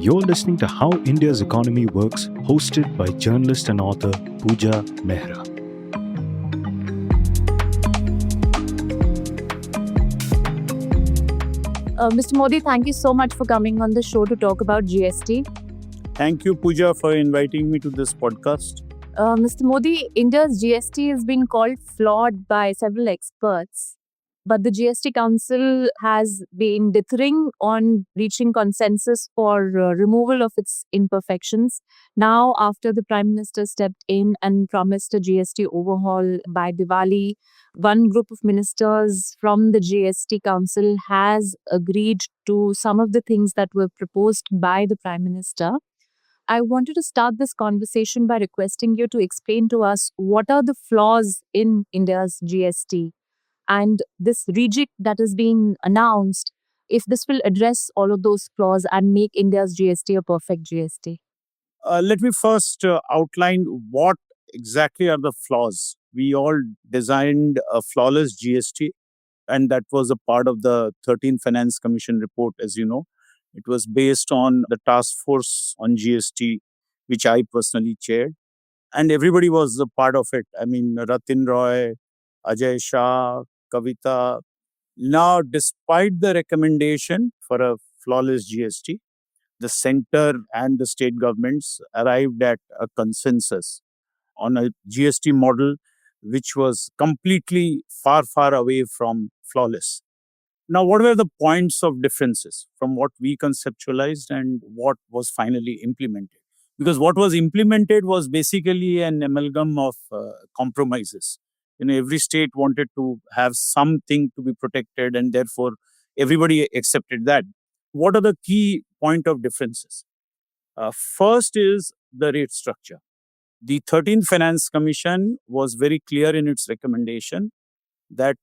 You're listening to How India's Economy Works, hosted by journalist and author Pooja Mehra. Mr. Modi, thank you so much for coming on the show to talk about GST. Thank you, Pooja, for inviting me to this podcast. Mr. Modi, India's GST has been called flawed by several experts, but the GST Council has been dithering on reaching consensus for removal of its imperfections. Now, after the Prime Minister stepped in and promised a GST overhaul by Diwali, one group of ministers from the GST Council has agreed to some of the things that were proposed by the Prime Minister. I wanted to start this conversation by requesting you to explain to us what are the flaws in India's GST and this rejig that is being announced, if this will address all of those flaws and make India's GST a perfect GST. Let me first outline what exactly are the flaws. We all designed a flawless GST, and that was a part of the 13th Finance Commission report, as you know. It was based on the task force on GST, which I personally chaired, and everybody was a part of it. I mean, Ratin Roy, Ajay Shah, Kavita. Now, despite the recommendation for a flawless GST, the center and the state governments arrived at a consensus on a GST model which was completely far, far away from flawless. Now, what were the points of differences from what we conceptualized and what was finally implemented? Because what was implemented was basically an amalgam of compromises. Every state wanted to have something to be protected, and therefore everybody accepted that. What are the key point of differences? First is the rate structure. The 13th Finance Commission was very clear in its recommendation that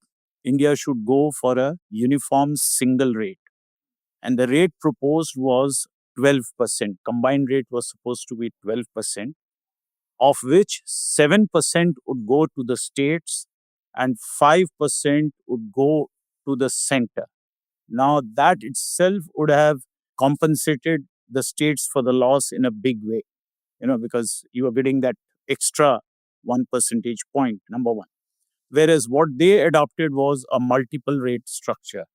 India should go for a uniform single rate. And the rate proposed was 12%. Combined rate was supposed to be 12%, of which 7% would go to the states and 5% would go to the center. Now, that itself would have compensated the states for the loss in a big way, because you are getting that extra 1 percentage point, number one. Whereas what they adopted was a multiple rate structure.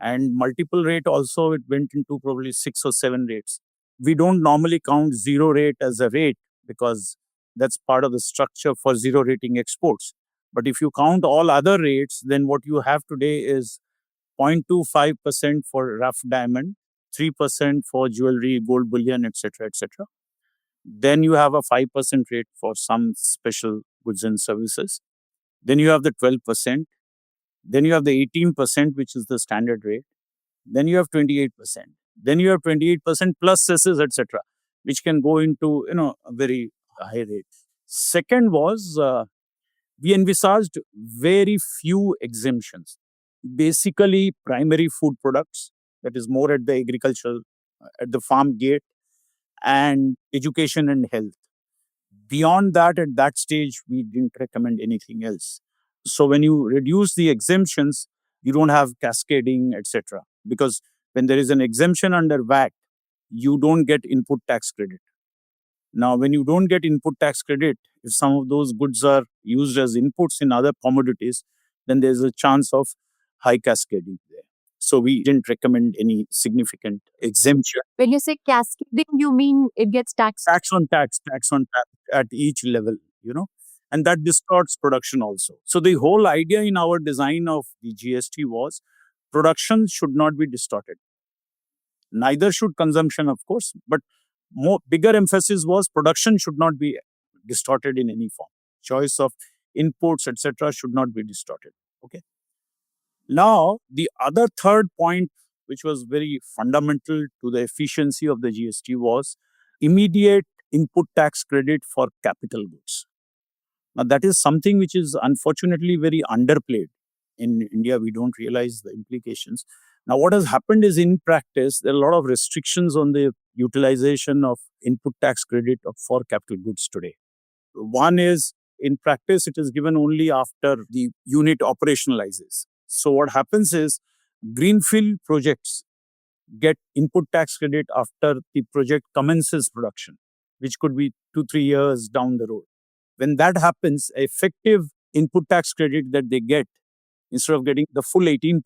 And multiple rate also, it went into probably 6 or 7 rates. We don't normally count zero rate as a rate because that's part of the structure for zero rating exports. But if you count all other rates, then what you have today is 0.25% for rough diamond, 3% for jewelry, gold bullion, etc., etc. Then you have a 5% rate for some special goods and services. Then you have the 12%. Then you have the 18%, which is the standard rate. Then you have 28%. Then you have 28% plus cesses, etc., which can go into a very high rate. Second was we envisaged very few exemptions. Basically, primary food products, that is more at the agricultural, at the farm gate, and education and health. Beyond that, at that stage, we didn't recommend anything else. So when you reduce the exemptions, you don't have cascading, etc. Because when there is an exemption under VAT, you don't get input tax credit. Now, when you don't get input tax credit, if some of those goods are used as inputs in other commodities, then there's a chance of high cascading there. So we didn't recommend any significant exemption. When you say cascading, you mean it gets taxed? Tax on tax at each level, and that distorts production also. So the whole idea in our design of the GST was production should not be distorted. Neither should consumption, of course, but bigger emphasis was production should not be distorted in any form. Choice of inputs, etc., should not be distorted. Okay. Now, the other third point, which was very fundamental to the efficiency of the GST, was immediate input tax credit for capital goods. Now, that is something which is unfortunately very underplayed. In India, we don't realize the implications. Now, what has happened is in practice, there are a lot of restrictions on the utilization of input tax credit for capital goods today. One is, in practice, it is given only after the unit operationalizes. So what happens is greenfield projects get input tax credit after the project commences production, which could be 2-3 years down the road. When that happens, effective input tax credit that they get, instead of getting the full 18%,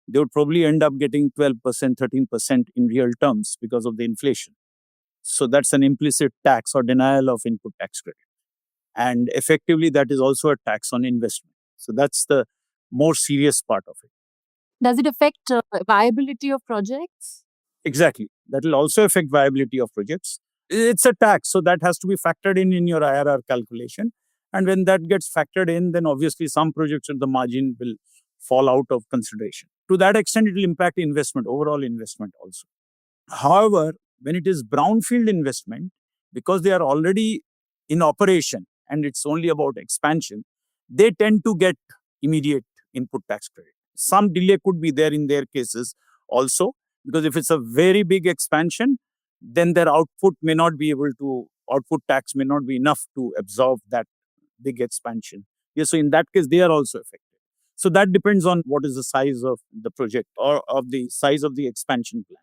they would probably end up getting 12%, 13% in real terms because of the inflation. So that's an implicit tax or denial of input tax credit. And effectively, that is also a tax on investment. So that's the more serious part of it. Does it affect viability of projects? Exactly. That will also affect viability of projects. It's a tax, so that has to be factored in your IRR calculation. And when that gets factored in, then obviously some projects at the margin will fall out of consideration. To that extent, it will impact investment, overall investment also. However, when it is brownfield investment, because they are already in operation and it's only about expansion, they tend to get immediate input tax credit. Some delay could be there in their cases also, because if it's a very big expansion, then their output tax may not be enough to absorb that big expansion. Yeah, so in that case, they are also affected. So that depends on what is the size of the project or of the size of the expansion plan.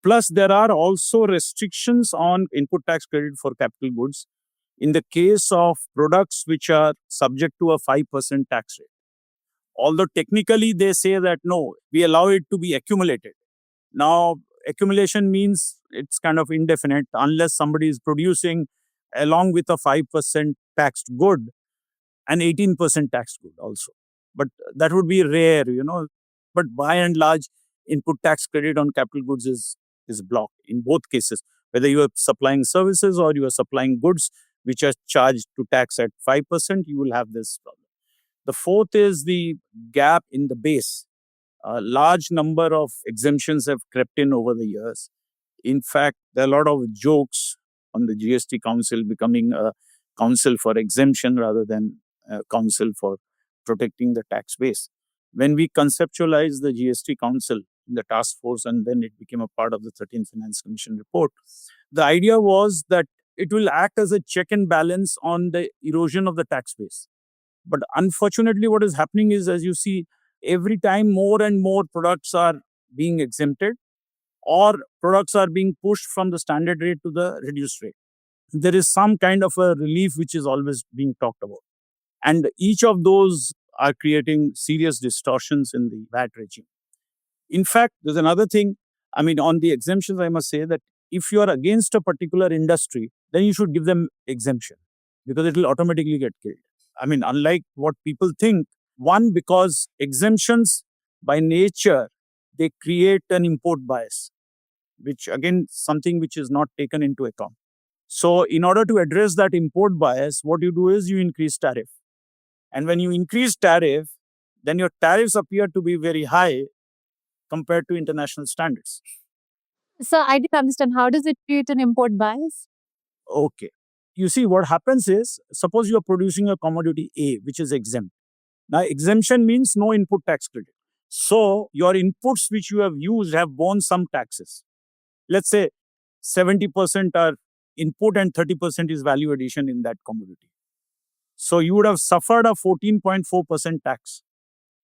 Plus, there are also restrictions on input tax credit for capital goods in the case of products which are subject to a 5% tax rate. Although technically they say that no, we allow it to be accumulated. Now, accumulation means it's kind of indefinite unless somebody is producing along with a 5% taxed good, an 18% taxed good also. But that would be rare, But by and large, input tax credit on capital goods is blocked in both cases, whether you are supplying services or you are supplying goods which are charged to tax at 5%, you will have this problem. The fourth is the gap in the base. A large number of exemptions have crept in over the years. In fact, there are a lot of jokes on the GST Council becoming a council for exemption rather than a council for protecting the tax base. When we conceptualized the GST Council in the task force and then it became a part of the 13th Finance Commission report, the idea was that it will act as a check and balance on the erosion of the tax base. But unfortunately, what is happening is, as you see, every time more and more products are being exempted or products are being pushed from the standard rate to the reduced rate, there is some kind of a relief which is always being talked about. And each of those are creating serious distortions in the VAT regime. In fact, there's another thing. On the exemptions, I must say that if you are against a particular industry, then you should give them exemption because it will automatically get killed. Unlike what people think, one, because exemptions by nature, they create an import bias, which again, something which is not taken into account. So in order to address that import bias, what you do is you increase tariff. And when you increase tariff, then your tariffs appear to be very high compared to international standards. So I didn't understand, how does it create an import bias? Okay. You see, what happens is, suppose you are producing a commodity A, which is exempt. Now, exemption means no input tax credit. So, your inputs which you have used have borne some taxes. Let's say 70% are input and 30% is value addition in that commodity. So, you would have suffered a 14.4% tax.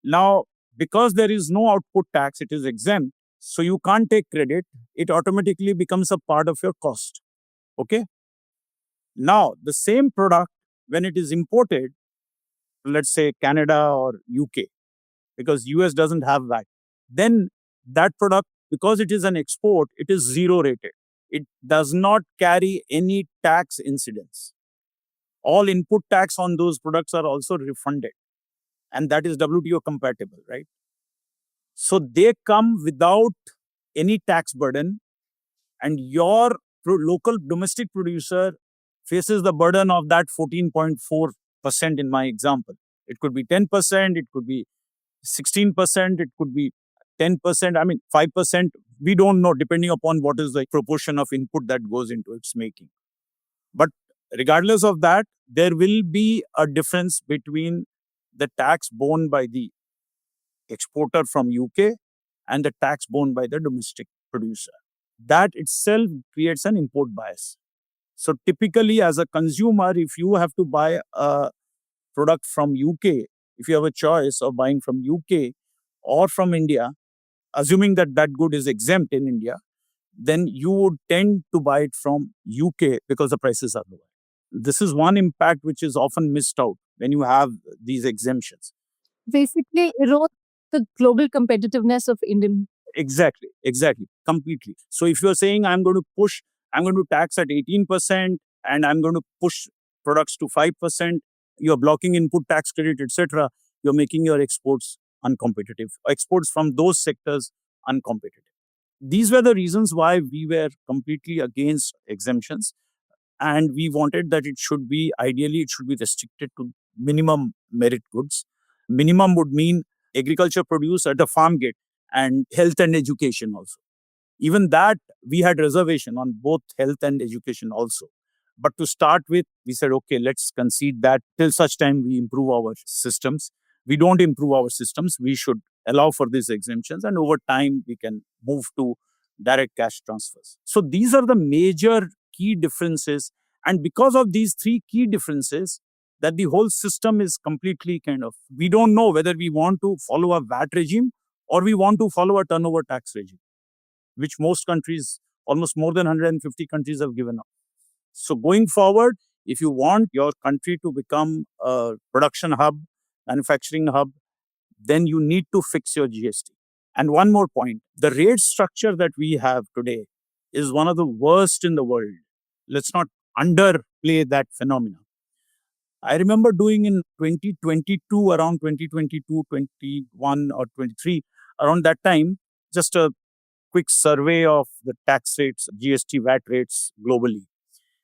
Now, because there is no output tax, it is exempt. So, you can't take credit. It automatically becomes a part of your cost. Okay? Now, the same product, when it is imported, let's say Canada or UK, because US doesn't have that, then that product, because it is an export, it is zero rated. It does not carry any tax incidence. All input tax on those products are also refunded. And that is WTO compatible, right? So they come without any tax burden, and your local domestic producer faces the burden of that 14.4% in my example. It could be 10%, it could be 16%, it could be 10%, 5%. We don't know, depending upon what is the proportion of input that goes into its making. But regardless of that, there will be a difference between the tax borne by the exporter from UK and the tax borne by the domestic producer. That itself creates an import bias. So typically, as a consumer, if you have to buy a product from UK, if you have a choice of buying from UK or from India, assuming that that good is exempt in India, then you would tend to buy it from UK because the prices are lower. This is one impact which is often missed out when you have these exemptions. Basically, erode the global competitiveness of Indian. Exactly, completely. So if you're saying I'm going to tax at 18% and I'm going to push products to 5%, you're blocking input tax credit, etc. You're making your exports uncompetitive, exports from those sectors uncompetitive. These were the reasons why we were completely against exemptions. And we wanted that ideally, it should be restricted to minimum merit goods. Minimum would mean agriculture produce at the farm gate and health and education also. Even that, we had reservation on both health and education also. But to start with, we said, okay, let's concede that till such time we improve our systems. We don't improve our systems, we should allow for these exemptions, and over time we can move to direct cash transfers. So these are the major key differences. And because of these three key differences, that the whole system is completely we don't know whether we want to follow a VAT regime or we want to follow a turnover tax regime, which most countries, almost more than 150 countries, have given up. So going forward, if you want your country to become a production hub, manufacturing hub, then you need to fix your GST. And one more point, the rate structure that we have today is one of the worst in the world. Let's not underplay that phenomenon. I remember doing in 2022, around 2022, 21 or 23, around that time, just a quick survey of the tax rates, GST, VAT rates globally.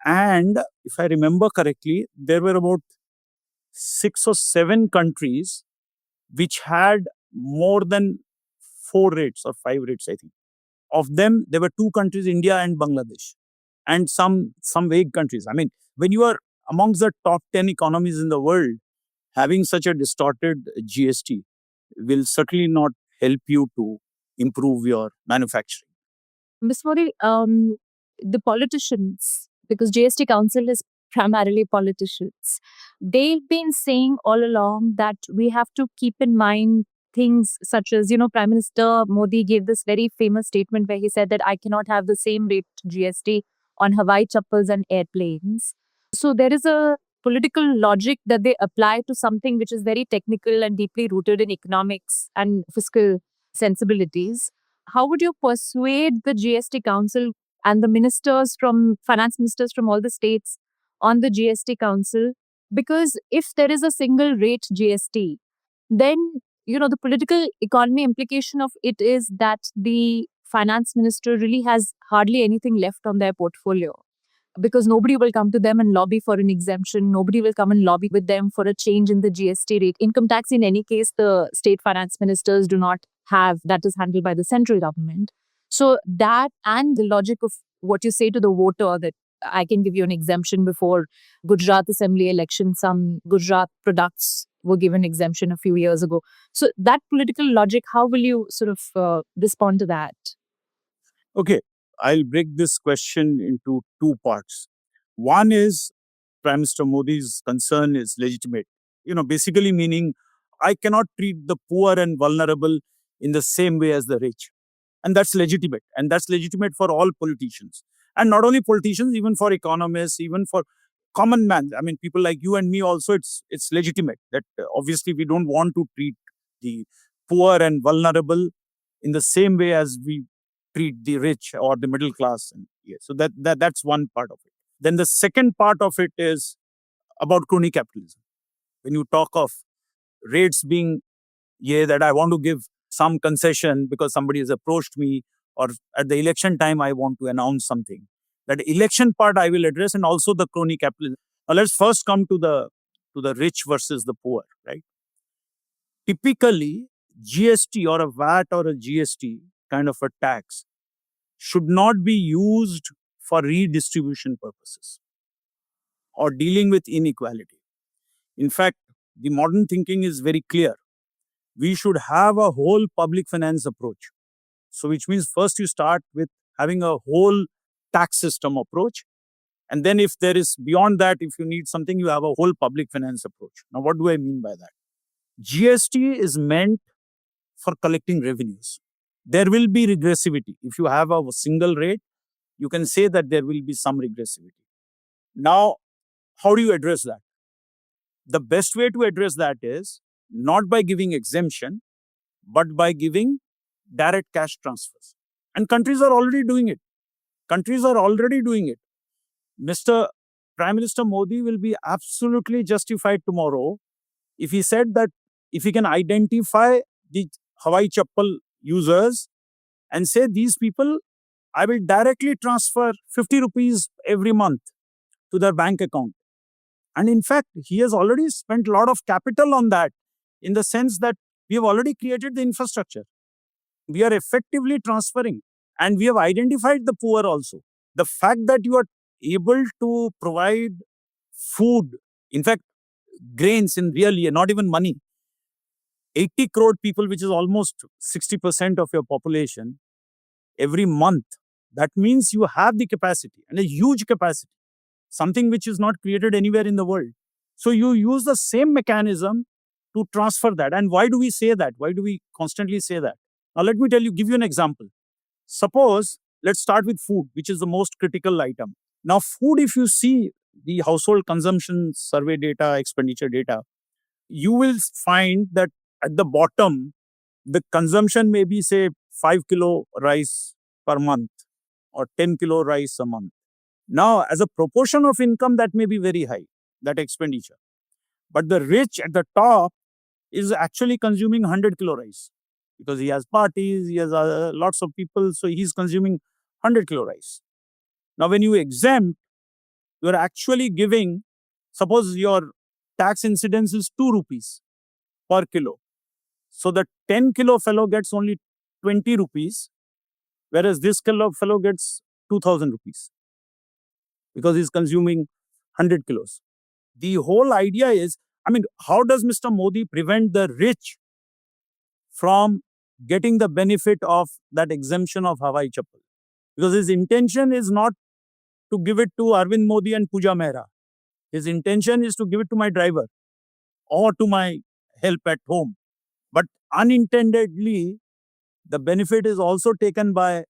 And if I remember correctly, there were about 6 or 7 countries which had more than 4 rates or 5 rates, I think. Of them, there were 2 countries, India and Bangladesh, and some vague countries. I mean, when you are amongst the top 10 economies in the world, having such a distorted GST will certainly not help you to improve your manufacturing. Ms. Modi, the politicians, because GST Council is primarily politicians, they've been saying all along that we have to keep in mind things such as, Prime Minister Modi gave this very famous statement where he said that I cannot have the same rate GST on Hawaii chappals and airplanes. So there is a political logic that they apply to something which is very technical and deeply rooted in economics and fiscal sensibilities. How would you persuade the GST Council and the finance ministers from all the states on the GST Council? Because if there is a single rate GST, then, the political economy implication of it is that the finance minister really has hardly anything left on their portfolio, because nobody will come to them and lobby for an exemption. Nobody will come and lobby with them for a change in the GST rate. Income tax, in any case, the state finance ministers do not have. That is handled by the central government. So that and the logic of what you say to the voter that I can give you an exemption before Gujarat Assembly election, some Gujarat products were given exemption a few years ago. So that political logic, how will you sort of respond to that? Okay, I'll break this question into 2 parts. One is Prime Minister Modi's concern is legitimate. Basically meaning I cannot treat the poor and vulnerable in the same way as the rich. And that's legitimate. And that's legitimate for all politicians. And not only politicians, even for economists, even for common man. I mean, people like you and me also, it's legitimate that obviously we don't want to treat the poor and vulnerable in the same way as we treat the rich or the middle class. And so that's one part of it. Then the second part of it is about crony capitalism. When you talk of rates being, that I want to give some concession because somebody has approached me, or at the election time I want to announce something. That election part I will address, and also the crony capitalism. Now let's first come to the rich versus the poor, right? Typically, GST or a VAT or a GST kind of a tax should not be used for redistribution purposes or dealing with inequality. In fact, the modern thinking is very clear. We should have a whole public finance approach. So which means first you start with having a whole tax system approach. And then if there is beyond that, if you need something, you have a whole public finance approach. Now, what do I mean by that? GST is meant for collecting revenues. there will be regressivity. If you have a single rate, you can say that there will be some regressivity. Now, how do you address that? The best way to address that is not by giving exemption, but by giving direct cash transfers. And countries are already doing it. Mr. Prime Minister Modi will be absolutely justified tomorrow if he said that if he can identify the Hawaii Chappal users and say, these people, I will directly transfer 50 rupees every month to their bank account. And in fact, he has already spent a lot of capital on that, in the sense that we have already created the infrastructure. We are effectively transferring, and we have identified the poor also. The fact that you are able to provide food, in fact, grains in really, not even money, 80 crore people, which is almost 60% of your population, every month, that means you have the capacity, and a huge capacity, something which is not created anywhere in the world. So you use the same mechanism to transfer that. And why do we say that? Why do we constantly say that? Now, let me give you an example. Suppose, let's start with food, which is the most critical item. Now, food, if you see the household consumption survey data, expenditure data, you will find that at the bottom, the consumption may be, say, 5 kilo rice per month or 10 kilo rice a month. Now, as a proportion of income, that may be very high, that expenditure. But the rich at the top is actually consuming 100 kilo rice, because he has parties, he has lots of people, so he's consuming 100 kilo rice. Now, when you exempt, you are actually giving, suppose your tax incidence is 2 rupees per kilo. So the 10 kilo fellow gets only 20 rupees, whereas this fellow gets 2,000 rupees, because he's consuming 100 kilos. The whole idea is, how does Mr. Modi prevent the rich from getting the benefit of that exemption of Hawaii Chappal? Because his intention is not to give it to Arvind Modi and Pooja Mehra. His intention is to give it to my driver or to my help at home. But unintendedly, the benefit is also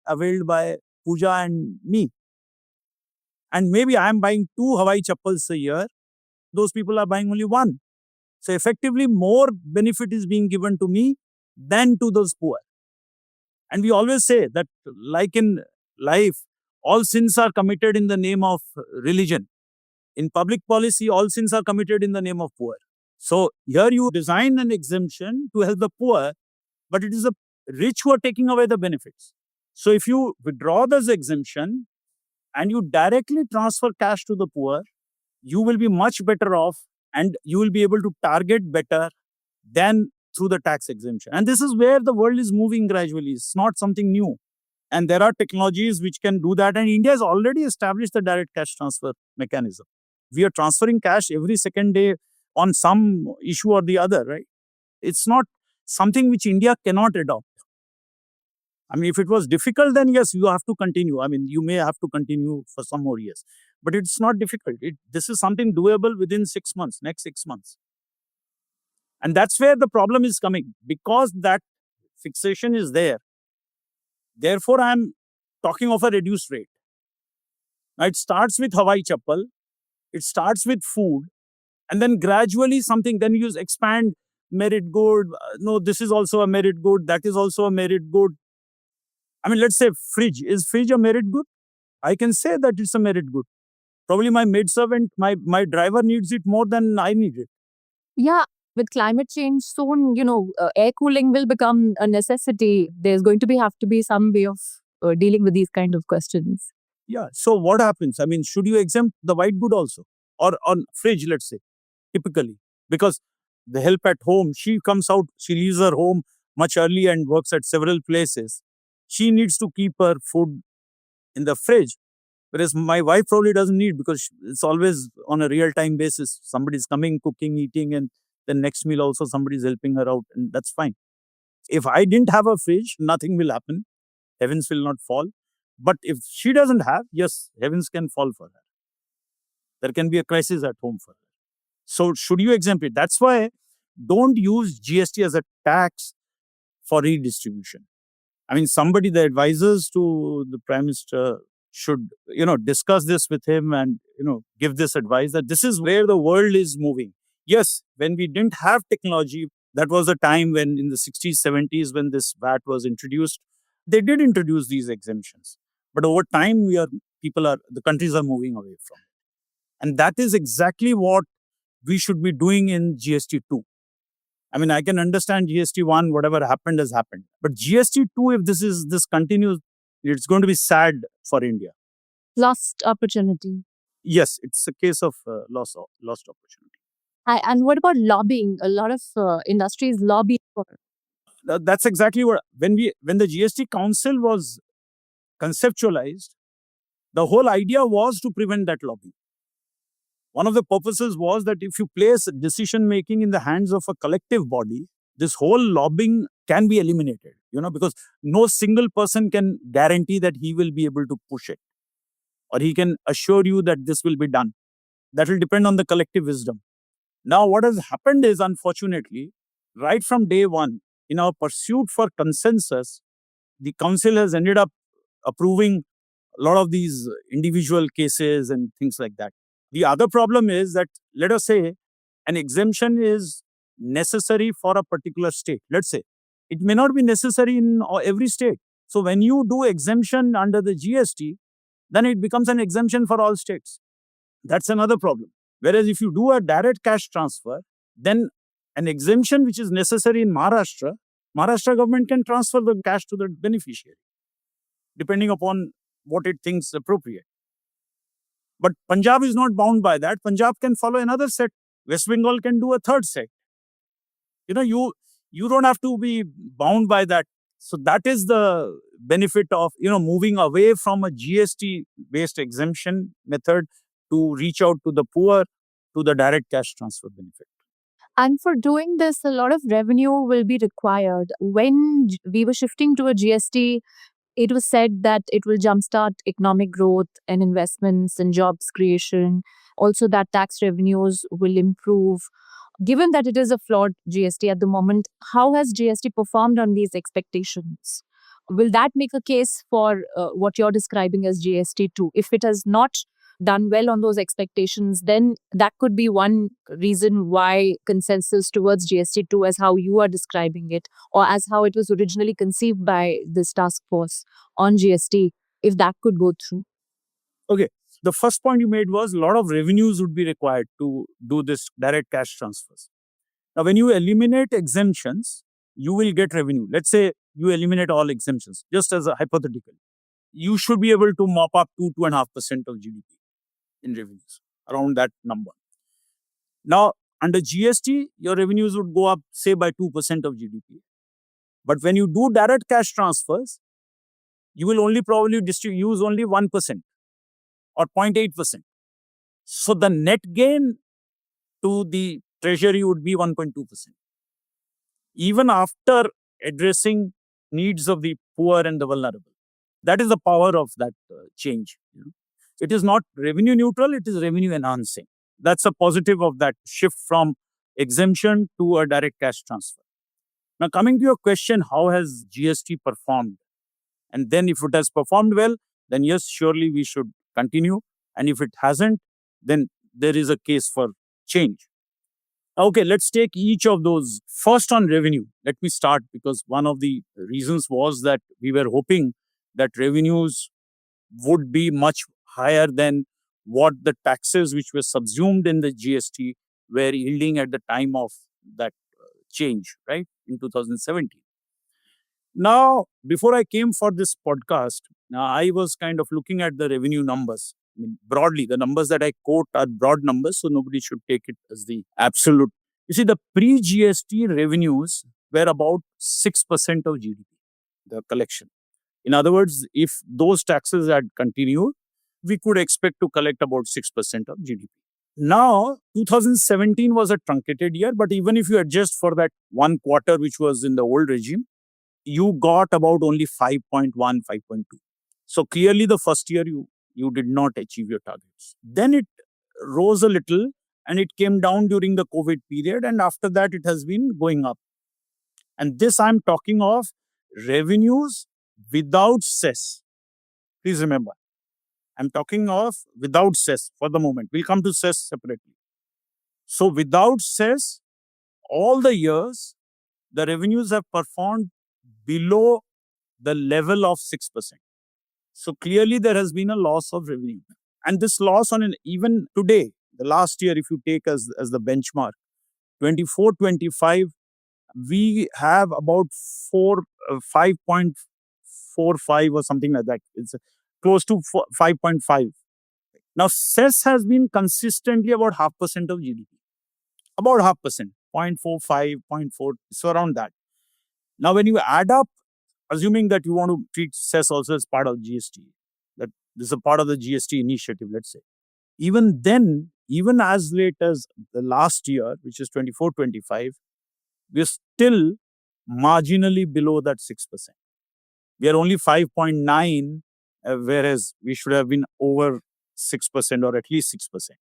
availed by Pooja and me. And maybe I am buying 2 Hawaii Chappals a year. Those people are buying only 1. So effectively, more benefit is being given to me than to those poor. And we always say that, like in life, all sins are committed in the name of religion. In public policy, all sins are committed in the name of poor. So here you design an exemption to help the poor, but it is the rich who are taking away the benefits. So if you withdraw this exemption and you directly transfer cash to the poor, you will be much better off, and you will be able to target better than through the tax exemption. And this is where the world is moving gradually. It's not something new. And there are technologies which can do that. And India has already established the direct cash transfer mechanism. We are transferring cash every second day on some issue or the other, right? It's not something which India cannot adopt. If it was difficult, then yes, you have to continue. You may have to continue for some more years. But it's not difficult. This is something doable within 6 months, next 6 months. And that's where the problem is coming, because that fixation is there. Therefore, I'm talking of a reduced rate. Now, it starts with Hawaii Chappal, it starts with food, and then gradually then you expand merit good. No, this is also a merit good, that is also a merit good. Let's say fridge. Is fridge a merit good? I can say that it's a merit good. Probably my maidservant, my driver needs it more than I need it. Yeah, with climate change soon, air cooling will become a necessity. There's going to have to be some way of dealing with these kind of questions. Yeah. So what happens? Should you exempt the white good also? Or on fridge, let's say, typically? Because the help at home, she comes out, she leaves her home much early and works at several places. She needs to keep her food in the fridge. Whereas my wife probably doesn't need, because it's always on a real-time basis. Somebody's coming, cooking, eating, and the next meal also somebody's helping her out, and that's fine. If I didn't have a fridge, nothing will happen. Heavens will not fall. But if she doesn't have, yes, heavens can fall for her. There can be a crisis at home for her. So should you exempt it? That's why don't use GST as a tax for redistribution. I mean, somebody, the advisors to the Prime Minister should, discuss this with him and, give this advice that this is where the world is moving. Yes, when we didn't have technology, that was a time when in the 60s, 70s, when this VAT was introduced, they did introduce these exemptions. But over time, the countries are moving away from it. And that is exactly what we should be doing in GST 2. I mean, I can understand GST 1, whatever happened has happened. But GST 2, if this continues, it's going to be sad for India. Lost opportunity. Yes, it's a case of lost opportunity. And what about lobbying? A lot of industries lobby for That's exactly what, when the GST Council was conceptualized, the whole idea was to prevent that lobbying. One of the purposes was that if you place decision making in the hands of a collective body, this whole lobbying can be eliminated, because no single person can guarantee that he will be able to push it, or he can assure you that this will be done. That will depend on the collective wisdom. Now, what has happened is, unfortunately, right from day one, in our pursuit for consensus, the council has ended up approving a lot of these individual cases and things like that. The other problem is that, let us say, an exemption is necessary for a particular state. Let's say it may not be necessary in every state. So when you do exemption under the GST, then it becomes an exemption for all states. That's another problem. Whereas if you do a direct cash transfer, then an exemption which is necessary in Maharashtra government can transfer the cash to the beneficiary, depending upon what it thinks appropriate. But Punjab is not bound by that. Punjab can follow another set. West Bengal can do a third set. You don't have to be bound by that. So that is the benefit of, moving away from a GST-based exemption method to reach out to the poor, to the direct cash transfer benefit. And for doing this, a lot of revenue will be required. When we were shifting to a GST, it was said that it will jumpstart economic growth and investments and jobs creation. Also, that tax revenues will improve. Given that it is a flawed GST at the moment, how has GST performed on these expectations? Will that make a case for what you're describing as GST 2? If it has not done well on those expectations, then that could be one reason why consensus towards GST 2 as how you are describing it, or as how it was originally conceived by this task force on GST, if that could go through. Okay. The first point you made was a lot of revenues would be required to do this direct cash transfers. Now, when you eliminate exemptions, you will get revenue. Let's say you eliminate all exemptions, just as a hypothetical. You should be able to mop up 2.5% of GDP in revenues, around that number. Now, under GST, your revenues would go up, say, by 2% of GDP. But when you do direct cash transfers, you will only probably use only 1% or 0.8%. So the net gain to the treasury would be 1.2%. Even after addressing needs of the poor and the vulnerable. That is the power of that change. It is not revenue neutral, it is revenue enhancing. That's a positive of that shift from exemption to a direct cash transfer. Now, coming to your question, how has GST performed? And then if it has performed well, then yes, surely we should continue. And if it hasn't, then there is a case for change. Okay, let's take each of those. First, on revenue, let me start, because one of the reasons was that we were hoping that revenues would be much higher than what the taxes which were subsumed in the GST were yielding at the time of that change, right, in 2017. Now, before I came for this podcast, I was kind of looking at the revenue numbers. I mean, broadly, the numbers that I quote are broad numbers, so nobody should take it as the absolute. You see, the pre-GST revenues were about 6% of GDP, the collection. In other words, if those taxes had continued, we could expect to collect about 6% of GDP. Now, 2017 was a truncated year, but even if you adjust for that one quarter, which was in the old regime, you got about only 5.1, 5.2. So clearly the first year you did not achieve your targets. Then it rose a little and it came down during the COVID period. And after that, it has been going up. And this I'm talking of revenues without cess. Please remember, I'm talking of without cess for the moment. We'll come to cess separately. So without cess, all the years, the revenues have performed below the level of 6%. So clearly there has been a loss of revenue. And this loss on even today, the last year, if you take as the benchmark, 24-25, we have about 5.45 or something like that. It's close to 5.5. Now, cess has been consistently about 0.5% of GDP. About 0.5%, 0.45, 0.4, so around that. Now, when you add up, assuming that you want to treat cess also as part of GST, that this is a part of the GST initiative, let's say. Even then, even as late as the last year, which is 24-25, we're still marginally below that 6%. We are only 5.9, whereas we should have been over 6% or at least 6%.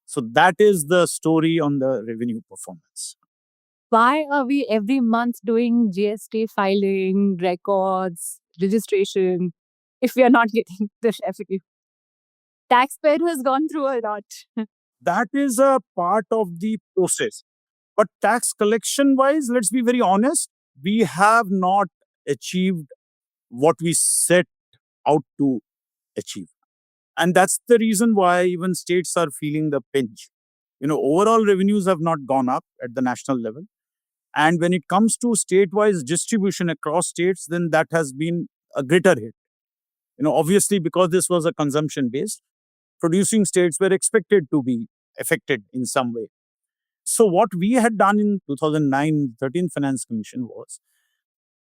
So that is the story on the revenue performance. Why are we every month doing GST filing, records, registration, if we are not getting the revenue? Taxpayer has gone through a lot. That is a part of the process. But tax collection wise, let's be very honest, we have not achieved what we set out to achieve. And that's the reason why even states are feeling the pinch. Overall revenues have not gone up at the national level. And when it comes to state-wise distribution across states, then that has been a greater hit. Obviously, because this was a consumption-based, producing states were expected to be affected in some way. So what we had done in 2009, 13th Finance Commission was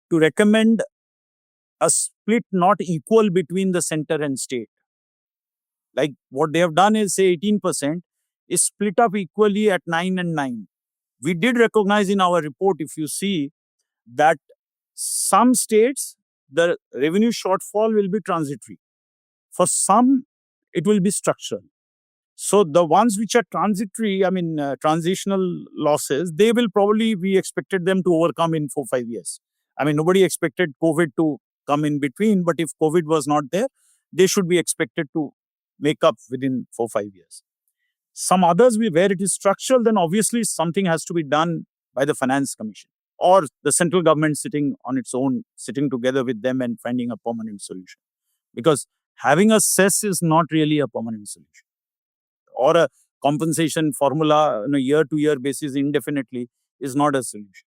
to recommend a split not equal between the center and state. Like what they have done is say 18% is split up equally at 9 and 9. We did recognize in our report, if you see, that some states, the revenue shortfall will be transitory. For some, it will be structural. So the ones which are transitory, transitional losses, they will probably, we expected them to overcome in 4-5 years. Nobody expected COVID to come in between, but if COVID was not there, they should be expected to make up within 4-5 years. Some others, where it is structural, then obviously something has to be done by the Finance Commission or the central government sitting on its own, sitting together with them and finding a permanent solution. Because having a cess is not really a permanent solution. Or a compensation formula on a year-to-year basis indefinitely is not a solution.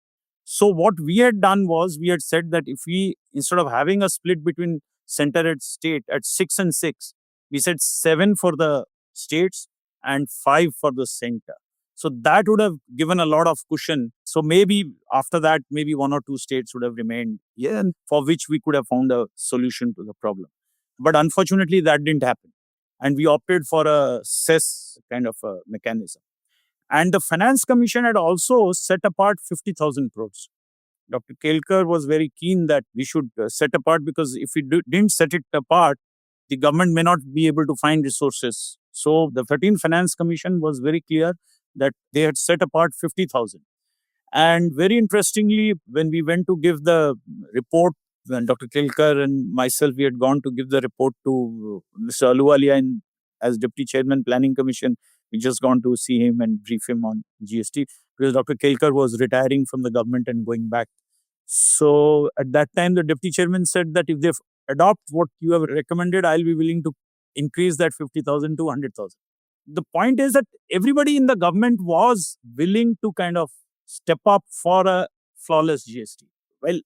So what we had done was, we had said that if we, instead of having a split between center and state at 6 and 6, we said 7 for the states and 5 for the center. So that would have given a lot of cushion. So maybe after that, maybe 1 or 2 states would have remained, and for which we could have found a solution to the problem. But unfortunately, that didn't happen. And we opted for a cess kind of a mechanism. And the Finance Commission had also set apart 50,000 crores. Dr. Kelkar was very keen that we should set apart, because if we didn't set it apart, the government may not be able to find resources. So the 13th Finance Commission was very clear that they had set apart 50,000. And very interestingly, when we went to give the report, when Dr. Kelkar and myself, we had gone to give the report to Mr. Ahluwalia as Deputy Chairman, Planning Commission. We just gone to see him and brief him on GST, because Dr. Kelkar was retiring from the government and going back. So at that time, the Deputy Chairman said that if they adopt what you have recommended, I'll be willing to increase that 50,000 to 100,000. The point is that everybody in the government was willing to kind of step up for a flawless GST. Well,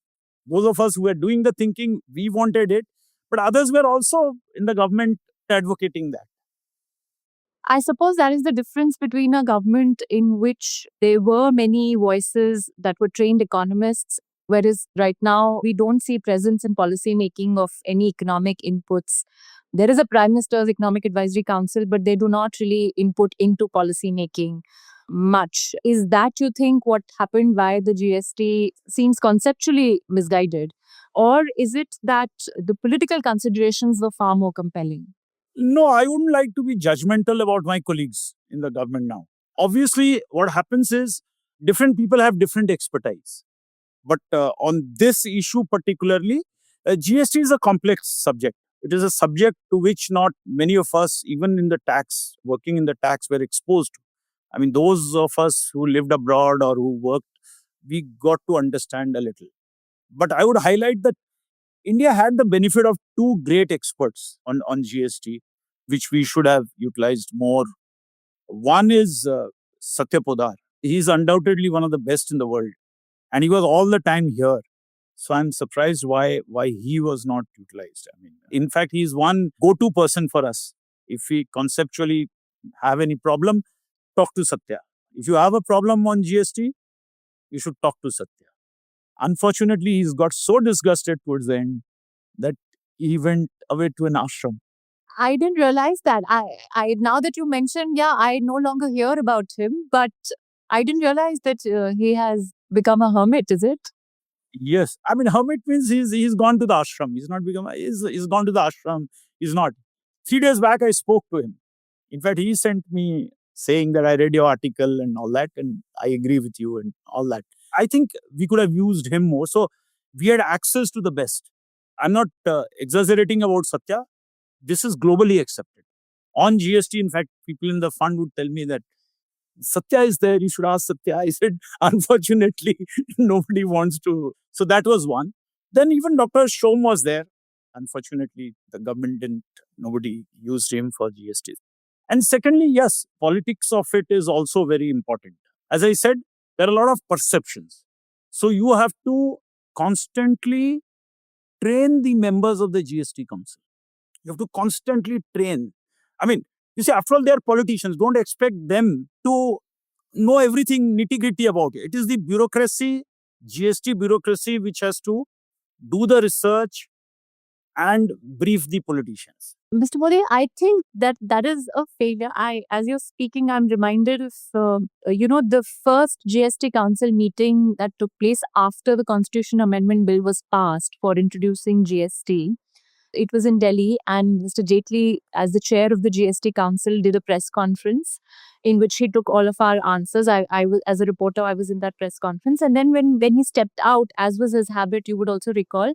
those of us who were doing the thinking, we wanted it, but others were also in the government advocating that. I suppose that is the difference between a government in which there were many voices that were trained economists, whereas right now we don't see presence in policy making of any economic inputs. There is a Prime Minister's Economic Advisory Council, but they do not really input into policy making much. Is that, you think, what happened by the GST seems conceptually misguided? Or is it that the political considerations were far more compelling? No, I wouldn't like to be judgmental about my colleagues in the government now. Obviously, what happens is different people have different expertise. But on this issue particularly, GST is a complex subject. It is a subject to which not many of us, even in the tax, working in the tax, were exposed to. I mean, those of us who lived abroad or who worked, we got to understand a little. But I would highlight that India had the benefit of two great experts on GST, which we should have utilized more. One is Satya Podar. He is undoubtedly one of the best in the world, and he was all the time here. So I'm surprised why he was not utilized. I mean, in fact, he's one go-to person for us. If we conceptually have any problem, talk to Satya. If you have a problem on GST, you should talk to Satya. Unfortunately, he's got so disgusted towards the end that he went away to an ashram. I didn't realize that. I now that you mentioned, yeah, I no longer hear about him, but I didn't realize that he has become a hermit. Is it? Yes, I mean, hermit means he's gone to the ashram. He's not become. He's gone to the ashram. He's not. 3 days back, I spoke to him. In fact, he sent me saying that I read your article and all that, and I agree with you and all that. I think we could have used him more. So we had access to the best. I'm not exaggerating about Satya. This is globally accepted. On GST, in fact, people in the fund would tell me that Satya is there, you should ask Satya. I said, unfortunately, nobody wants to. So that was one. Then even Dr. Shom was there. Unfortunately, the government didn't, nobody used him for GST. And secondly, yes, politics of it is also very important. As I said, there are a lot of perceptions. So you have to constantly train the members of the GST Council. You have to constantly train. I mean, you see, after all, they are politicians. Don't expect them to know everything nitty-gritty about it. It is the bureaucracy, GST bureaucracy, which has to do the research and brief the politicians. Mr. Modi, I think that is a failure. As you're speaking, I'm reminded of the first GST Council meeting that took place after the Constitution Amendment Bill was passed for introducing GST. It was in Delhi, and Mr. Jaitley, as the chair of the GST Council, did a press conference in which he took all of our answers. I was, as a reporter, I was in that press conference, and then when he stepped out, as was his habit, you would also recall,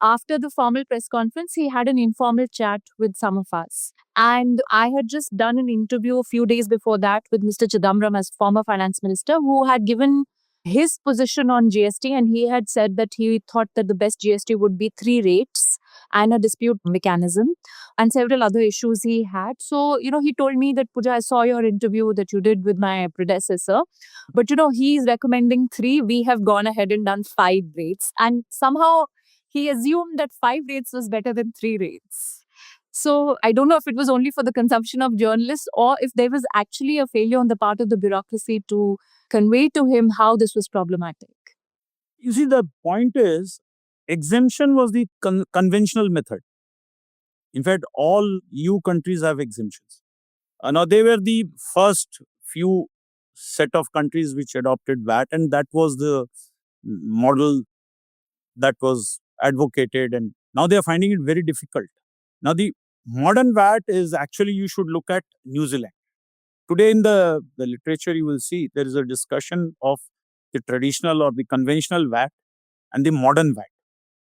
after the formal press conference, he had an informal chat with some of us. And I had just done an interview a few days before that with Mr. Chidambaram as former finance minister, who had given his position on GST, and he had said that he thought that the best GST would be 3 rates and a dispute mechanism and several other issues he had. So, he told me that, Pooja, I saw your interview that you did with my predecessor, but, he's recommending 3. We have gone ahead and done 5 rates. And somehow he assumed that 5 rates was better than 3 rates. So I don't know if it was only for the consumption of journalists or if there was actually a failure on the part of the bureaucracy to convey to him how this was problematic. You see, the point is, exemption was the conventional method. In fact, all EU countries have exemptions. Now, they were the first few set of countries which adopted VAT, and that was the model that was advocated. And now they are finding it very difficult. Now, the modern VAT is actually, you should look at New Zealand. Today in the literature, you will see there is a discussion of the traditional or the conventional VAT and the modern VAT.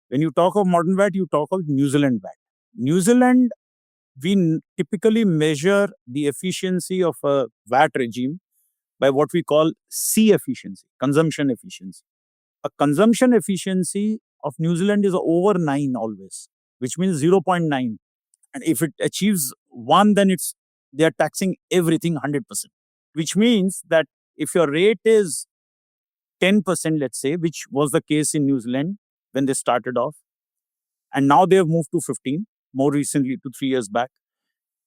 When you talk of modern VAT, you talk of New Zealand VAT. New Zealand, we typically measure the efficiency of a VAT regime by what we call C efficiency, consumption efficiency. A consumption efficiency of New Zealand is over 9 always, which means 0.9. And if it achieves 1, then they are taxing everything 100%, which means that if your rate is 10%, let's say, which was the case in New Zealand when they started off, and now they have moved to 15, more recently to 3 years back.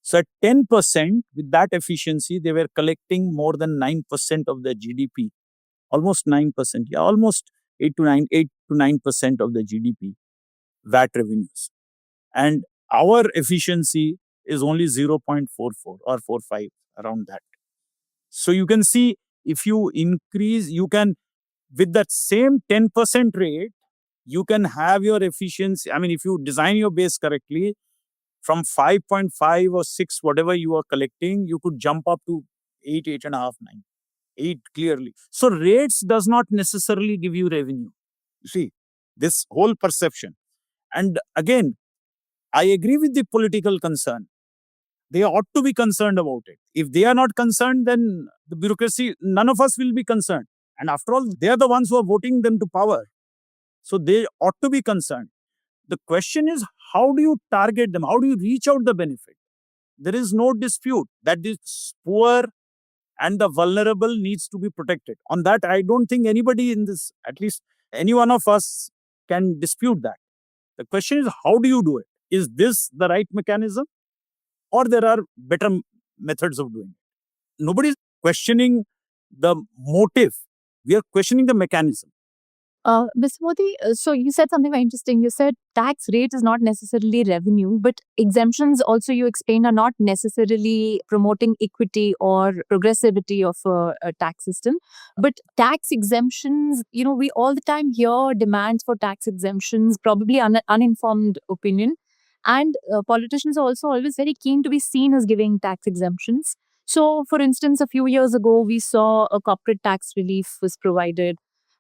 So at 10%, with that efficiency, they were collecting more than 9% of the GDP, almost 9%, yeah, almost 8 to 9% of the GDP VAT revenues. And our efficiency is only 0.44 or 45, around that. So you can see, if you increase, you can, with that same 10% rate, you can have your efficiency. I mean, if you design your base correctly, from 5.5 or 6, whatever you are collecting, you could jump up to 8, 8.5, 9. 8 clearly. So rates does not necessarily give you revenue. You see, this whole perception. And again, I agree with the political concern. They ought to be concerned about it. If they are not concerned, then the bureaucracy, none of us will be concerned. And after all, they are the ones who are voting them to power. So they ought to be concerned. The question is, how do you target them? How do you reach out the benefit? There is no dispute that this poor and the vulnerable needs to be protected. On that, I don't think anybody in this, at least any one of us, can dispute that. The question is, how do you do it? Is this the right mechanism, or there are better methods of doing it? Nobody is questioning the motive. We are questioning the mechanism. Mr. Modi, so you said something very interesting. You said tax rate is not necessarily revenue, but exemptions also you explained are not necessarily promoting equity or progressivity of a tax system. But tax exemptions, we all the time hear demands for tax exemptions, probably uninformed opinion. And politicians are also always very keen to be seen as giving tax exemptions. So, for instance, a few years ago, we saw a corporate tax relief was provided.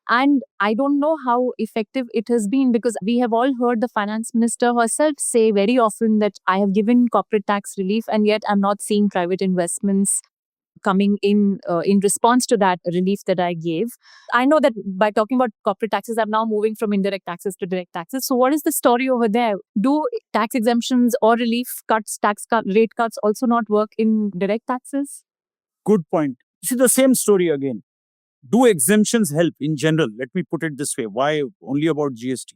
And I don't know how effective it has been, because we have all heard the finance minister herself say very often that I have given corporate tax relief and yet I'm not seeing private investments coming in response to that relief that I gave. I know that by talking about corporate taxes, I'm now moving from indirect taxes to direct taxes. So what is the story over there? Do tax exemptions or relief cuts, rate cuts also not work in direct taxes? Good point. You see, the same story again. Do exemptions help in general? Let me put it this way. Why only about GST?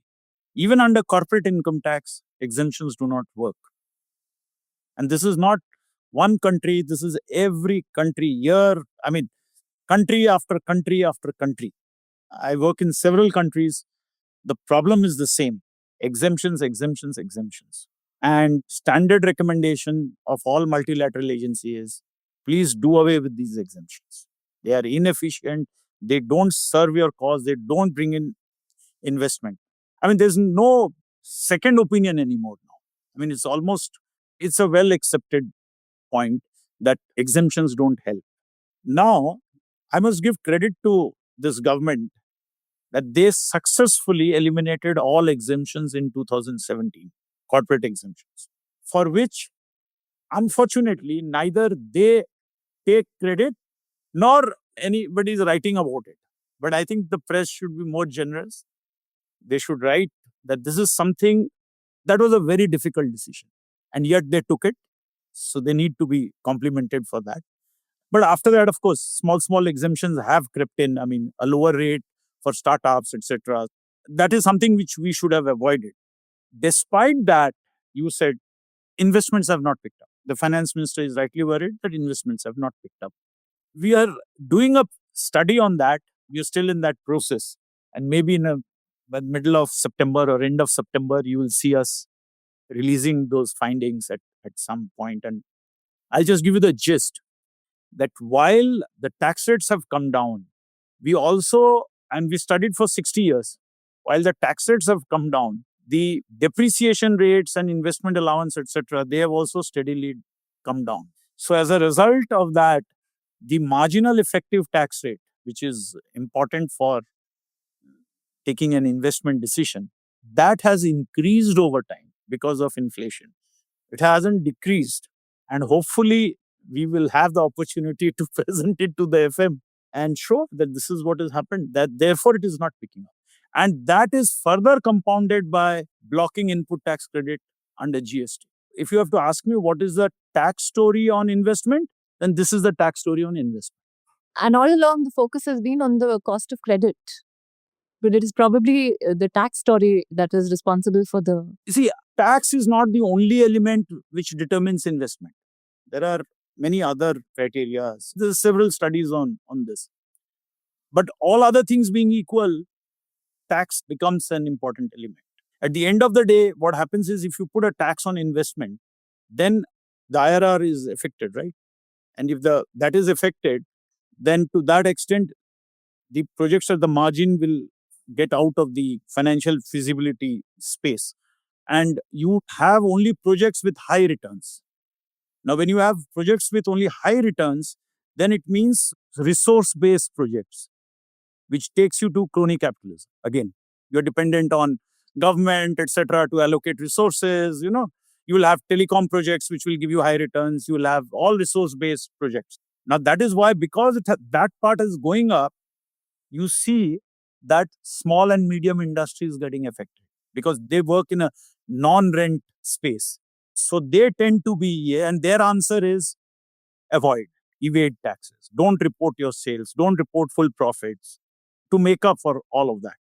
Even under corporate income tax, exemptions do not work. And this is not one country, this is every country. Country after country after country. I work in several countries. The problem is the same. Exemptions, exemptions, exemptions. And standard recommendation of all multilateral agencies is, please do away with these exemptions. They are inefficient. They don't serve your cause. They don't bring in investment. There's no second opinion anymore now. It's a well accepted point that exemptions don't help. Now, I must give credit to this government that they successfully eliminated all exemptions in 2017, corporate exemptions, for which, unfortunately, neither they take credit nor anybody is writing about it. But I think the press should be more generous. They should write that this is something that was a very difficult decision, and yet they took it. So they need to be complimented for that. But after that, of course, small exemptions have crept in. A lower rate for startups, etc. That is something which we should have avoided. Despite that, you said investments have not picked up. The finance minister is rightly worried that investments have not picked up. We are doing a study on that. We are still in that process. And maybe in the middle of September or end of September, you will see us releasing those findings at some point. And I'll just give you the gist that while the tax rates have come down, we studied for 60 years, while the tax rates have come down, the depreciation rates and investment allowance, etc., they have also steadily come down. So as a result of that, the marginal effective tax rate, which is important for taking an investment decision, that has increased over time because of inflation. It hasn't decreased. And hopefully, we will have the opportunity to present it to the FM and show that this is what has happened, that therefore it is not picking up. And that is further compounded by blocking input tax credit under GST. If you have to ask me what is the tax story on investment, then this is the tax story on investment. And all along, the focus has been on the cost of credit. But it is probably the tax story that is responsible for the... You see, tax is not the only element which determines investment. There are many other criteria. There are several studies on this. But all other things being equal, tax becomes an important element. At the end of the day, what happens is if you put a tax on investment, then the IRR is affected, right? And if that is affected, then to that extent, the projects at the margin will get out of the financial feasibility space. And you have only projects with high returns. Now, when you have projects with only high returns, then it means resource-based projects, which takes you to crony capitalism. Again, you're dependent on government, etc., to allocate resources. You will have telecom projects which will give you high returns. You will have all resource-based projects. Now, that is why, because that part is going up, you see that small and medium industry is getting affected because they work in a non-rent space. So they tend to be, and their answer is avoid, evade taxes. Don't report your sales. Don't report full profits to make up for all of that.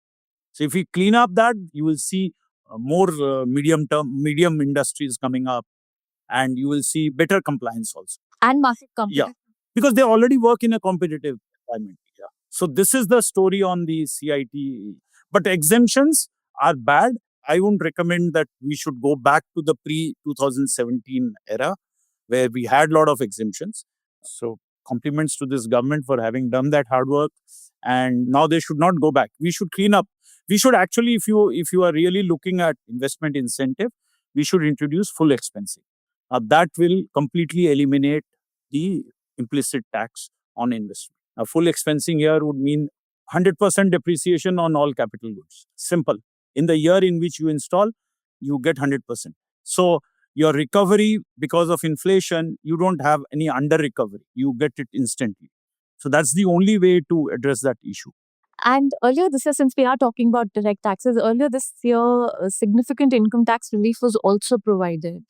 So if we clean up that, you will see more medium industries coming up, and you will see better compliance also. And market Yeah, competition. because they already work in a competitive environment. Yeah. So this is the story on the CIT. But exemptions are bad. I wouldn't recommend that we should go back to the pre-2017 era where we had a lot of exemptions. So compliments to this government for having done that hard work. And now they should not go back. We should clean up. We should actually, if you are really looking at investment incentive, we should introduce full expensing. That will completely eliminate the implicit tax on investment. Now, full expensing here would mean 100% depreciation on all capital goods. Simple. In the year in which you install, you get 100%. So your recovery, because of inflation, you don't have any under recovery. You get it instantly. So that's the only way to address that issue. And earlier this year, since we are talking about direct taxes, earlier this year, significant income tax relief was also provided.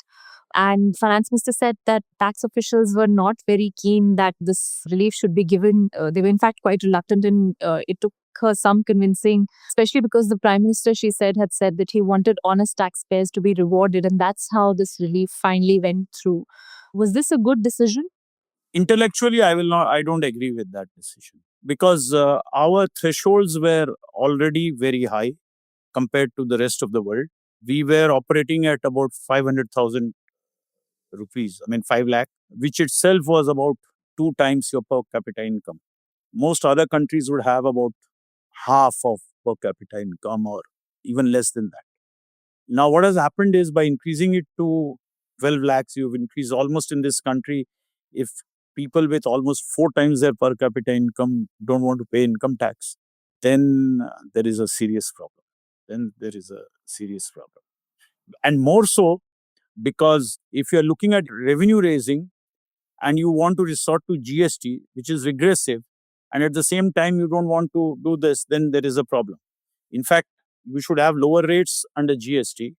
And Finance Minister said that tax officials were not very keen that this relief should be given. They were in fact quite reluctant, and it took her some convincing, especially because the Prime Minister, she said, had said that he wanted honest taxpayers to be rewarded, and that's how this relief finally went through. Was this a good decision? Intellectually, I don't agree with that decision because our thresholds were already very high compared to the rest of the world. We were operating at about 500,000 rupees, 5 lakh, which itself was about 2 times your per capita income. Most other countries would have about half of per capita income or even less than that. Now, what has happened is by increasing it to 12 lakhs, you've increased almost in this country. If people with almost 4 times their per capita income don't want to pay income tax, then there is a serious problem. And more so, because if you're looking at revenue raising and you want to resort to GST, which is regressive, and at the same time you don't want to do this, then there is a problem. In fact, we should have lower rates under GST,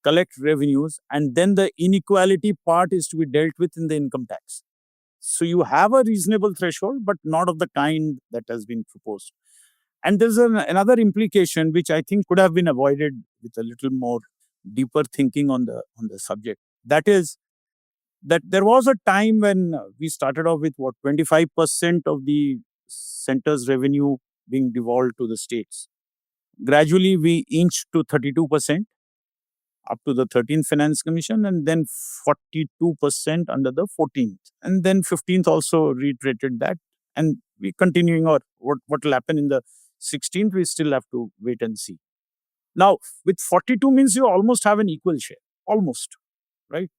collect revenues, and then the inequality part is to be dealt with in the income tax. So you have a reasonable threshold, but not of the kind that has been proposed. And there's another implication which I think could have been avoided with a little more deeper thinking on the subject. That is that there was a time when we started off with 25% of the center's revenue being devolved to the states. Gradually, we inched to 32% up to the 13th Finance Commission, and then 42% under the 14th. And then 15th also reiterated that. And we continuing what will happen in the 16th, we still have to wait and see. Now, with 42 means you almost have an equal share. Almost, right?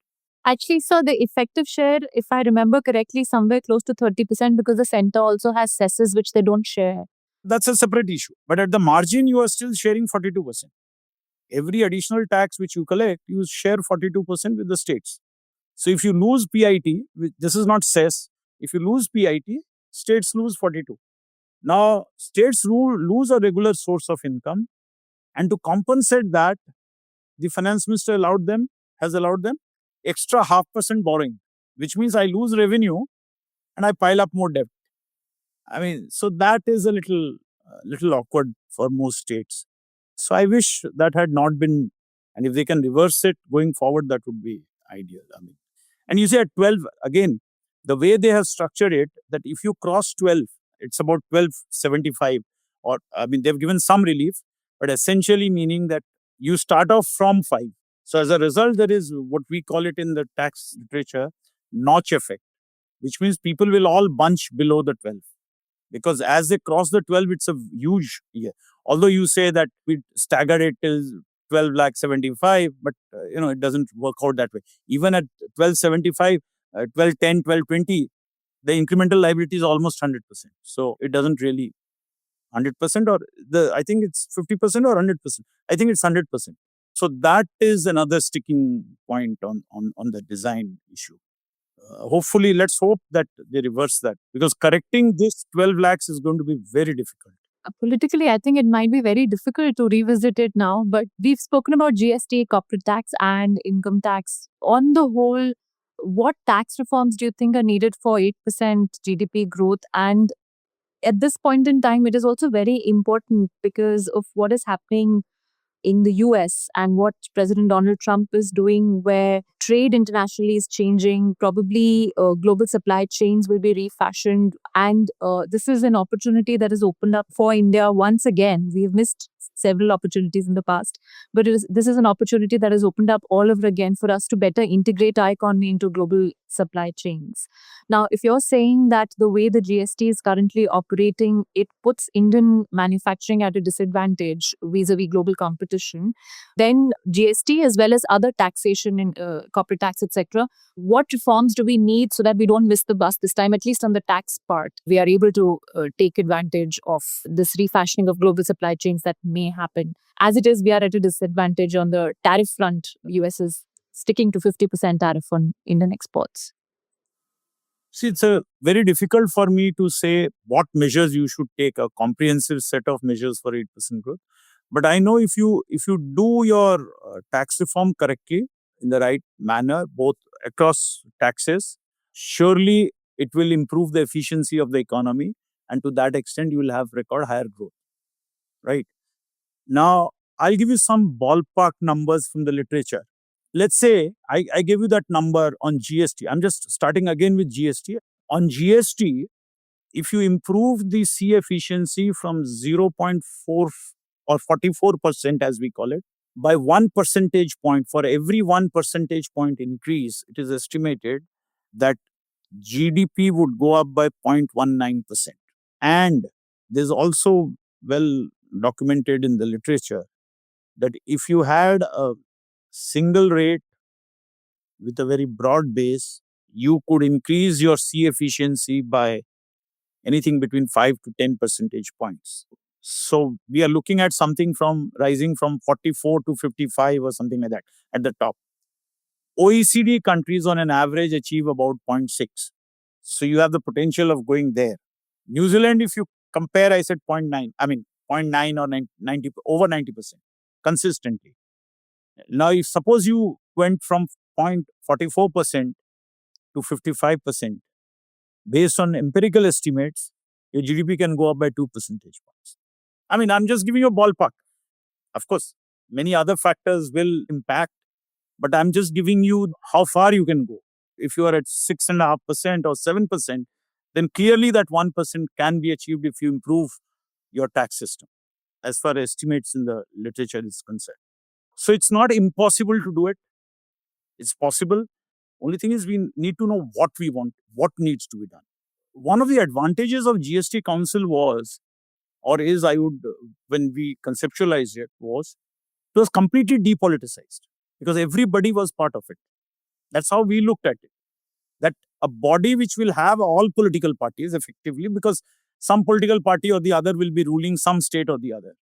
Actually, so the effective share, if I remember correctly, somewhere close to 30% because the center also has cesses which they don't share. That's a separate issue. But at the margin, you are still sharing 42%. Every additional tax which you collect, you share 42% with the states. So if you lose PIT, this is not cess. If you lose PIT, states lose 42. Now, states lose a regular source of income. And to compensate that, the finance minister has allowed them extra 0.5% borrowing, which means I lose revenue and I pile up more debt. So that is a little awkward for most states. So I wish that had not been, and if they can reverse it going forward, that would be ideal. And you see at 12, again, the way they have structured it, that if you cross 12, it's about 1275, or they've given some relief, but essentially meaning that you start off from 5. So as a result, there is what we call it in the tax literature, notch effect, which means people will all bunch below the 12. Because as they cross the 12, it's a huge year. Although you say that we staggered it till 12 lakh 75, but it doesn't work out that way. Even at 1275, 1210, 1220, the incremental liability is almost 100%. So it doesn't really 100% or I think it's 50% or 100%. I think it's 100%. So that is another sticking point on the design issue. Hopefully, let's hope that they reverse that, because correcting this 12 lakhs is going to be very difficult. Politically, I think it might be very difficult to revisit it now, but we've spoken about GST, corporate tax, and income tax. On the whole, what tax reforms do you think are needed for 8% GDP growth? And at this point in time, it is also very important because of what is happening in the US and what President Donald Trump is doing, where trade internationally is changing. Probably global supply chains will be refashioned. And this is an opportunity that has opened up for India once again. We've missed several opportunities in the past, but this is an opportunity that has opened up all over again for us to better integrate our economy into global supply chains. Now, if you're saying that the way the GST is currently operating, it puts Indian manufacturing at a disadvantage vis-a-vis global competition, then GST as well as other taxation in corporate tax, etc., what reforms do we need so that we don't miss the bus this time, at least on the tax part? We are able to take advantage of this refashioning of global supply chains that may happen. As it is, we are at a disadvantage on the tariff front. US is sticking to 50% tariff on Indian exports. See, it's very difficult for me to say what measures you should take, a comprehensive set of measures for 8% growth. But I know if you do your tax reform correctly, in the right manner, both across taxes, surely it will improve the efficiency of the economy. And to that extent, you will have record higher growth. Right? Now, I'll give you some ballpark numbers from the literature. Let's say I give you that number on GST. I'm just starting again with GST. On GST, if you improve the C efficiency from 0.4 or 44%, as we call it, by 1 percentage point, for every 1 percentage point increase, it is estimated that GDP would go up by 0.19%. And there's also well documented in the literature that if you had a single rate with a very broad base, you could increase your C efficiency by anything between 5 to 10 percentage points. So we are looking at something from rising from 44 to 55 or something like that at the top. OECD countries on an average achieve about 0.6. So you have the potential of going there. New Zealand, if you compare, I said 0.9. I mean, 0.9 or 90, over 90% consistently. Now, if suppose you went from 0.44% to 55%, based on empirical estimates, your GDP can go up by 2 percentage points. I mean, I'm just giving you a ballpark. Of course, many other factors will impact, but I'm just giving you how far you can go. If you are at 6.5% or 7%, then clearly that 1% can be achieved if you improve your tax system, as far as estimates in the literature is concerned. So it's not impossible to do it. It's possible. Only thing is we need to know what we want, what needs to be done. One of the advantages of GST Council was, or is, I would, when we conceptualized it, was completely depoliticized because everybody was part of it. That's how we looked at it. That a body which will have all political parties effectively, because some political party or the other will be ruling some state or the other.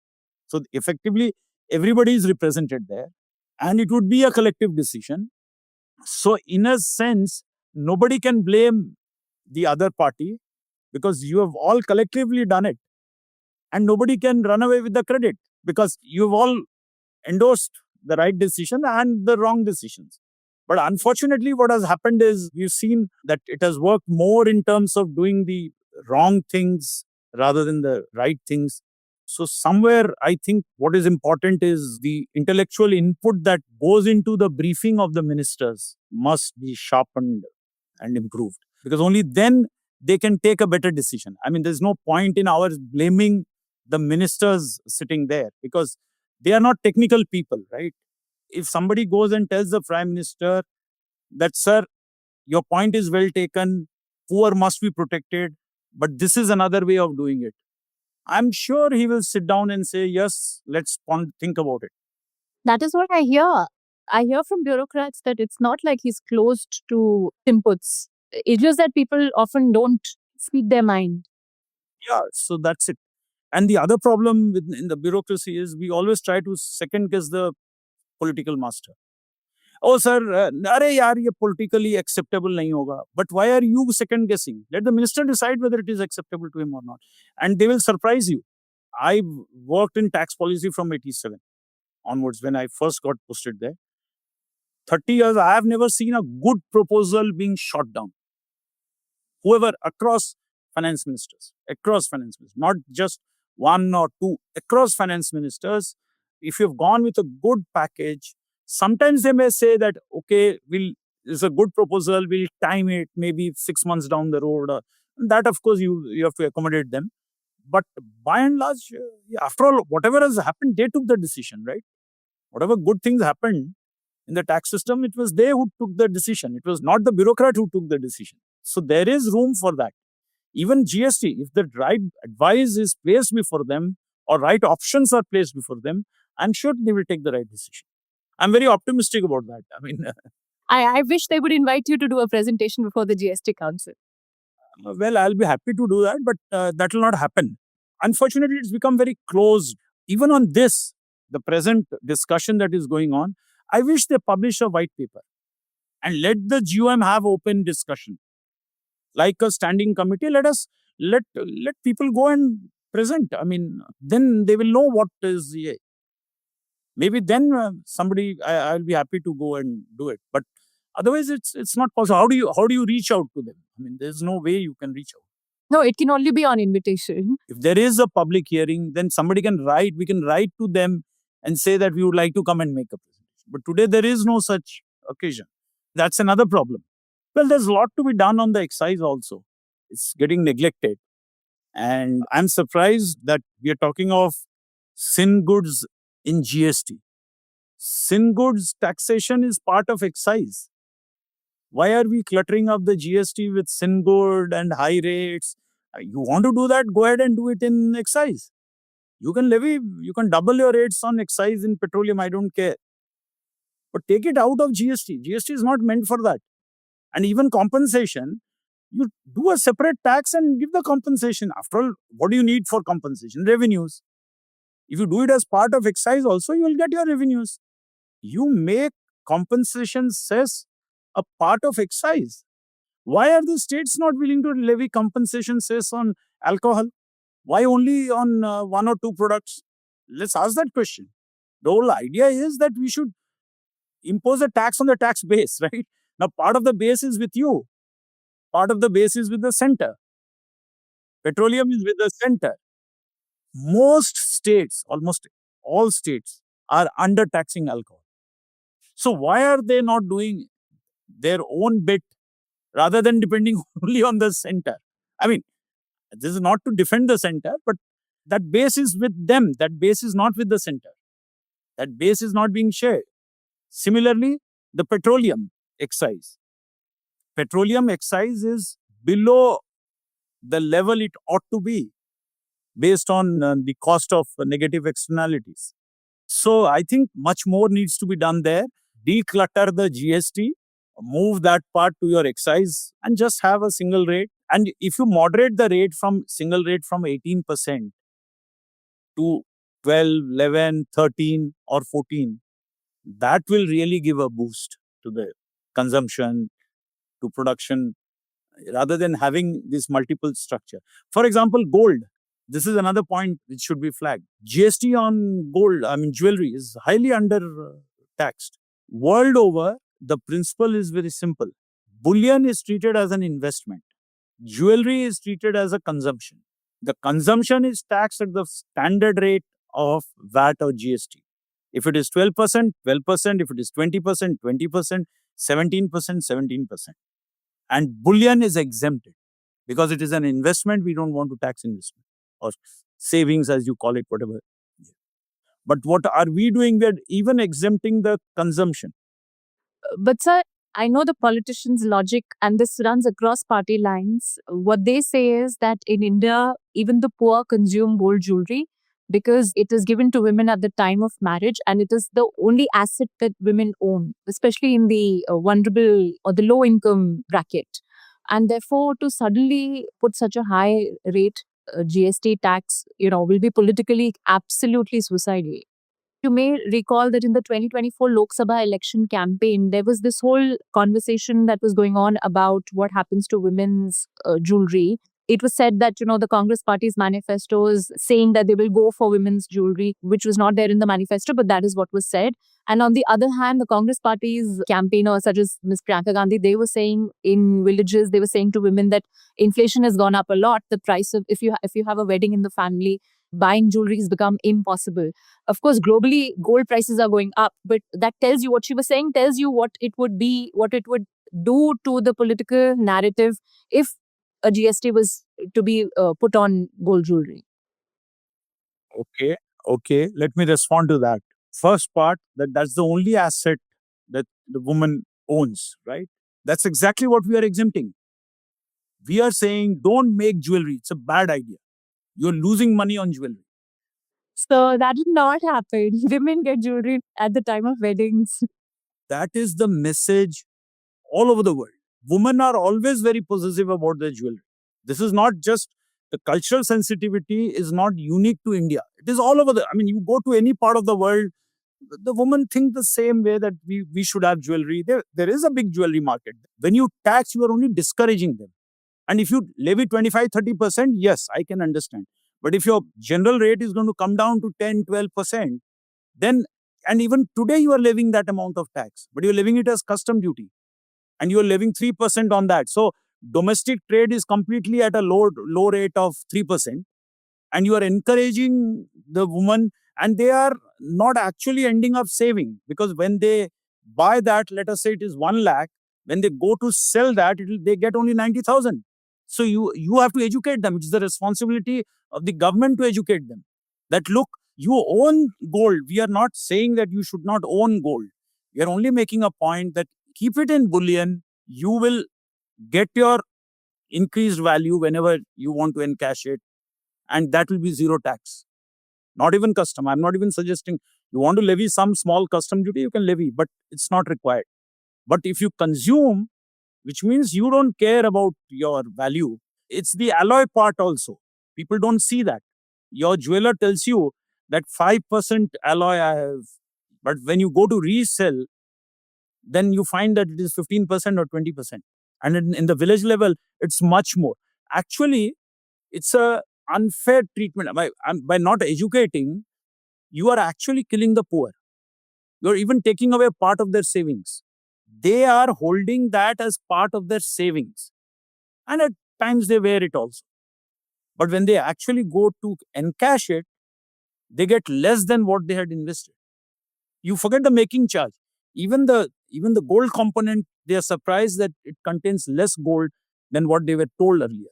So effectively, everybody is represented there and it would be a collective decision. So in a sense, nobody can blame the other party because you have all collectively done it. And nobody can run away with the credit because you've all endorsed the right decision and the wrong decisions. But unfortunately, what has happened is we've seen that it has worked more in terms of doing the wrong things rather than the right things. So somewhere, I think what is important is the intellectual input that goes into the briefing of the ministers must be sharpened and improved, because only then they can take a better decision. I mean, there's no point in ours blaming the ministers sitting there because they are not technical people, right? If somebody goes and tells the Prime Minister that, sir, your point is well taken, poor must be protected, but this is another way of doing it, I'm sure he will sit down and say, yes, let's think about it. That is what I hear. I hear from bureaucrats that it's not like he's closed to inputs. It's just that people often don't speak their mind. Yeah, so that's it. And the other problem in the bureaucracy is we always try to second guess the political master. Oh, sir, अरे यार ये politically acceptable नहीं होगा. But why are you second guessing? Let the minister decide whether it is acceptable to him or not. And they will surprise you. I worked in tax policy from 87 onwards when I first got posted there. 30 years, I have never seen a good proposal being shot down. Whoever, across finance ministers, not just one or two, across finance ministers, if you've gone with a good package, sometimes they may say that, okay, it's a good proposal, we'll time it maybe 6 months down the road. That, of course, you have to accommodate them. But by and large, after all, whatever has happened, they took the decision, right? Whatever good things happened in the tax system, it was they who took the decision. It was not the bureaucrat who took the decision. So there is room for that. Even GST, if the right advice is placed before them or right options are placed before them, I'm sure they will take the right decision. I'm very optimistic about that. I mean, I wish they would invite you to do a presentation before the GST Council. well, I'll be happy to do that, but that will not happen. Unfortunately, it's become very closed. Even on this, the present discussion that is going on, I wish they publish a white paper and let the GOM have open discussion. Like a standing committee, let people go and present. I mean, then they will know what is. Maybe then I'll be happy to go and do it. But otherwise, it's not possible. How do you reach out to them? I mean, there's no way you can reach out. No, it can only be on invitation. If there is a public hearing, then somebody can write. We can write to them and say that we would like to come and make a presentation. But today there is no such occasion. That's another problem. Well, there's a lot to be done on the excise also. It's getting neglected. And I'm surprised that we are talking of sin goods in GST. Sin goods taxation is part of excise. Why are we cluttering up the GST with sin good and high rates? You want to do that, go ahead and do it in excise. You can double your rates on excise in petroleum, I don't care. But take it out of GST. GST is not meant for that. And even compensation, you do a separate tax and give the compensation. After all, what do you need for compensation? Revenues. If you do it as part of excise also, you will get your revenues. You make compensation cess a part of excise. Why are the states not willing to levy compensation cess on alcohol? Why only on one or two products? Let's ask that question. The whole idea is that we should impose a tax on the tax base, right? Now, part of the base is with you. Part of the base is with the center. Petroleum is with the center. Most states, almost all states, are under-taxing alcohol. So why are they not doing their own bit rather than depending only on the center? I mean, this is not to defend the center, but that base is with them. That base is not with the center. That base is not being shared. Similarly, the petroleum excise. Petroleum excise is below the level it ought to be based on the cost of negative externalities. So I think much more needs to be done there. Declutter the GST, move that part to your excise and just have a single rate. And if you moderate the rate from single rate from 18% to 12, 11, 13 or 14, that will really give a boost to the consumption, to production, rather than having this multiple structure. For example, gold. This is another point which should be flagged. GST on gold, jewelry, is highly under taxed. World over, the principle is very simple. Bullion is treated as an investment. Jewelry is treated as a consumption. The consumption is taxed at the standard rate of VAT or GST. If it is 12%, 12%. If it is 20%, 20%. 17%, 17%. And bullion is exempted because it is an investment. We don't want to tax investment or savings, as you call it, whatever. But what are we doing? We are even exempting the consumption. But sir, I know the politicians' logic, and this runs across party lines. What they say is that in India, even the poor consume gold jewelry because it is given to women at the time of marriage, and it is the only asset that women own, especially in the vulnerable or the low income bracket. And therefore, to suddenly put such a high rate GST tax, will be politically absolutely suicidal. You may recall that in the 2024 Lok Sabha election campaign, there was this whole conversation that was going on about what happens to women's jewelry. It was said that, the Congress party's manifesto is saying that they will go for women's jewelry, which was not there in the manifesto, but that is what was said. And on the other hand, the Congress party's campaigners, such as Ms. Priyanka Gandhi, they were saying in villages, they were saying to women that inflation has gone up a lot. The price of, if you have a wedding in the family, buying jewelry has become impossible. Of course, globally, gold prices are going up, but that tells you what she was saying, tells you what it would be, what it would do to the political narrative if a GST was to be put on gold jewelry. Okay. Let me respond to that. First part, that's the only asset that the woman owns, right? That's exactly what we are exempting. We are saying don't make jewelry. It's a bad idea. You're losing money on jewelry. So that did not happen. Women get jewelry at the time of weddings. That is the message all over the world. Women are always very possessive about their jewelry. This is not just the cultural sensitivity is not unique to India. It is all over you go to any part of the world, the women think the same way that we should have jewelry. There is a big jewelry market. When you tax, you are only discouraging them. And if you levy 25-30%, yes, I can understand. But if your general rate is going to come down to 10-12%, then, and even today you are levying that amount of tax, but you're levying it as custom duty. And you're levying 3% on that. So domestic trade is completely at a low rate of 3%. And you are encouraging the woman, and they are not actually ending up saving, because when they buy that, let us say it is 1 lakh, when they go to sell that, they get only 90,000. So you have to educate them. It is the responsibility of the government to educate them. That look, you own gold. We are not saying that you should not own gold. We are only making a point that keep it in bullion. You will get your increased value whenever you want to encash it. And that will be zero tax. Not even custom. I'm not even suggesting you want to levy some small custom duty, you can levy, but it's not required. But if you consume, which means you don't care about your value, it's the alloy part also. People don't see that. Your jeweler tells you that 5% alloy I have, but when you go to resell, then you find that it is 15% or 20%. And in the village level, it's much more. Actually, it's a unfair treatment. By not educating, you are actually killing the poor. You're even taking away part of their savings. They are holding that as part of their savings. And at times they wear it also. But when they actually go to encash it, they get less than what they had invested. You forget the making charge. Even the gold component, they are surprised that it contains less gold than what they were told earlier.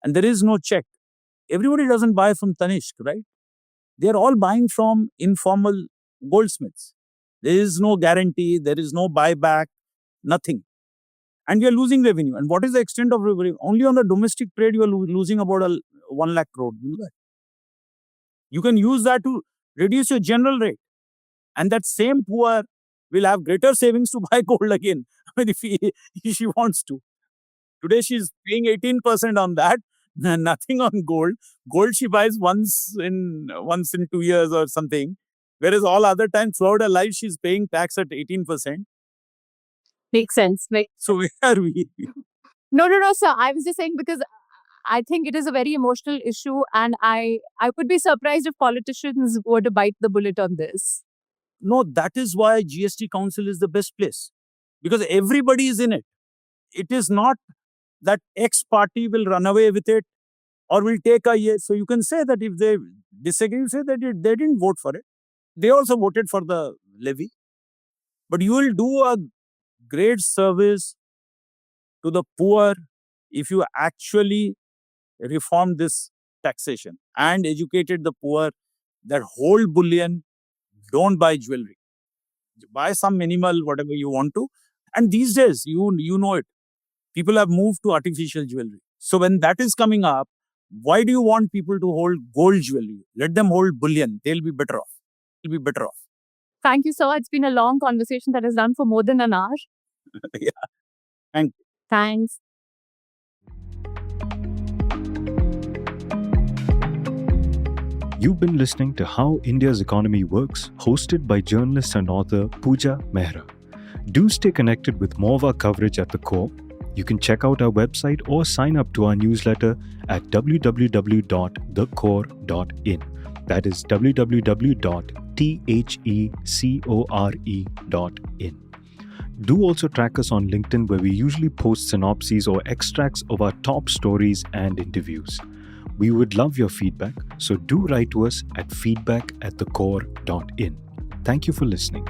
And there is no check. Everybody doesn't buy from Tanishq, right? They are all buying from informal goldsmiths. There is no guarantee, there is no buyback, nothing. And we are losing revenue. And what is the extent of revenue? Only on the domestic trade, you are losing about 1 lakh crore. You know that? You can use that to reduce your general rate. And that same poor will have greater savings to buy gold again. If she wants to. Today she's paying 18% on that, nothing on gold. Gold she buys once in 2 years or something. Whereas all other times throughout her life, she's paying tax at 18%. Makes sense. So where are we? No, sir. I was just saying because I think it is a very emotional issue, and I would be surprised if politicians were to bite the bullet on this. No, that is why GST Council is the best place. Because everybody is in it. It is not that X party will run away with it or will take a year. So you can say that if they disagree, you say that they didn't vote for it. They also voted for the levy. But you will do a great service to the poor if you actually reform this taxation and educated the poor that hold bullion, don't buy jewelry. Buy some minimal, whatever you want to. And these days, you know it. People have moved to artificial jewelry. So when that is coming up, why do you want people to hold gold jewelry? Let them hold bullion. They'll be better off. Thank you, sir. It's been a long conversation that has run for more than an hour. Yeah. Thank you. Thanks. You've been listening to How India's Economy Works, hosted by journalist and author Pooja Mehra. Do stay connected with more of our coverage at The Core. You can check out our website or sign up to our newsletter at www.thecore.in. That is www.thecore.in. Do also track us on LinkedIn, where we usually post synopses or extracts of our top stories and interviews. We would love your feedback, so do write to us at feedback@thecore.in. Thank you for listening.